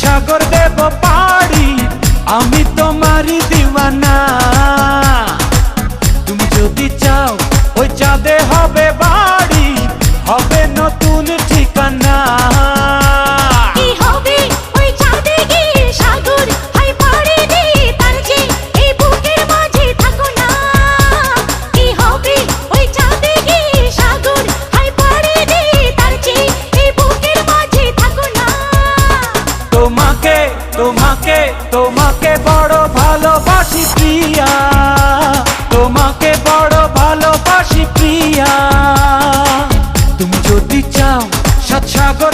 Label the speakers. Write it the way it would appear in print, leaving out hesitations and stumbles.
Speaker 1: সাগর দেব পাড়ি, আমি তোমারই দিওয়ানা। তুমি যদি চাও ওই চাঁদে হবে বাড়ি, হবে নতুন ঠিকানা। তোমাকে তোমাকে তোমাকে বড় ভালোবাসি প্রিয়া, তোমাকে বড় ভালোবাসি প্রিয়া। তুমি যদি চাও সাত সাগর